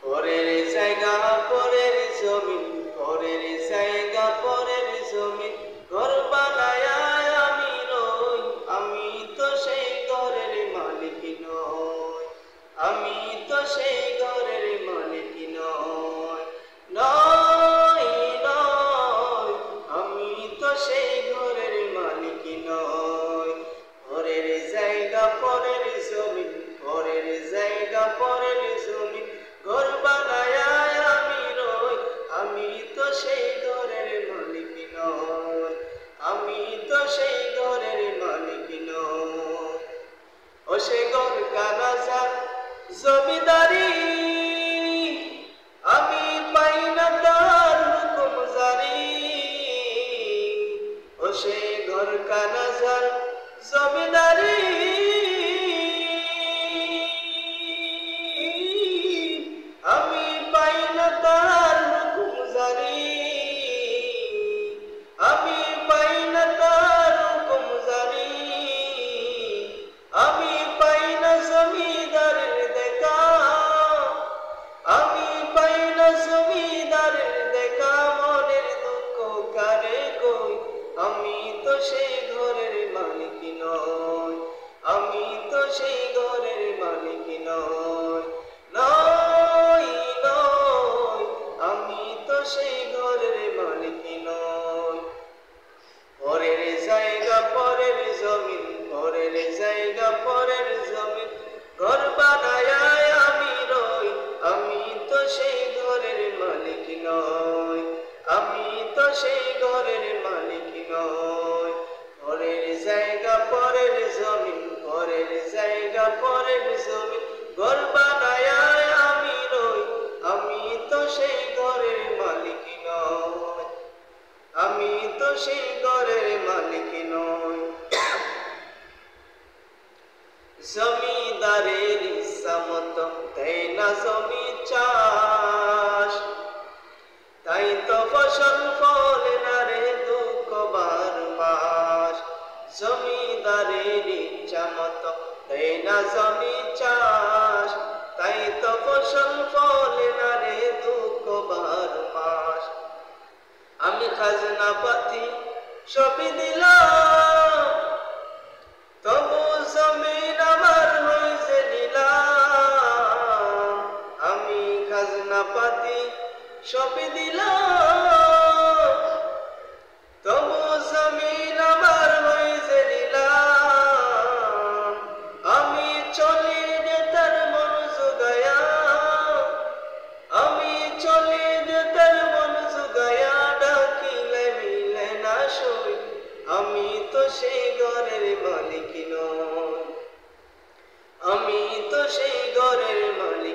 পরের জায়গা পরের জমিন, পরের জায়গা পরের জমিন, ঘর বানায় আমি রই, আমি তো সেই ঘরের মালিক নই, আমি তো সেই ঘরের মালিক নই, নই নই, আমি তো সেই ঘরের মালিক নই। পরের জায়গা পরের জমিন, পরের জায়গা পরের জমিন, ঘর বানায় আমি রই, আমি তো সেই ঘরের মালিক নই, আমি তো সেই ঘরের মালিক নই। ও সে ঘর কানা যার জমিদারি, আমি পাই না তার হুকুম জারি। ও সে ঘর কানা যার জমিদারি, আমি পাই না তার হুকুম জারি, আমি পাই না তার হুকুম জারি, আমি পাই না জমিদারের দেখা, আমি পাই না জমিদারের দেখা, মনের দুঃখ কারে কই, আমি তো সেই ঘরের মালিক নই, আমি তো সেই ঘরের মালিক নই, নই নই, আমি তো সেই ঘরের মালিক নই। পরের জায়গা পরের জমিন, পরের জায়গা পরের জমিন, ঘর বানায় আমি রই, আমি তো সেই ঘরের মালিক নই, আমি তো সেই ঘরের মালিক নই। পরের জায়গা পরের জমিন, পরের জায়গা পরের জমিন, ঘর বানায় আমি রই, আমি তো সেই ঘরের মালিক নই, আমি তো সেই ঘরের মালিক নই। জমিদারের ইচ্ছা মতো দেয় না জমি চাষ, তাই তো ফসল ফলে না রে দুঃখ বার মাস। জমিদারের ইচ্ছা মতো দেয় না জমি চাষ, তাই তো ফসল ফলে না রে দুঃখ বার মাস। আমি খাজনা পাতি সবই দিলাম, তবু জমিন আমার হইছে নিলাম। আমি খাজনা পাতি সবই দিলাম, তবু জমিন আমার হইছে নিলাম। আমি চলি নেতার মন জুগায়া, আমি চলি নেতার মন জুগায়া, ডাকিলে মিলে না সই, আমি তো সেই ঘরের মালিক নই, আমি তো সেই ঘরের মালিক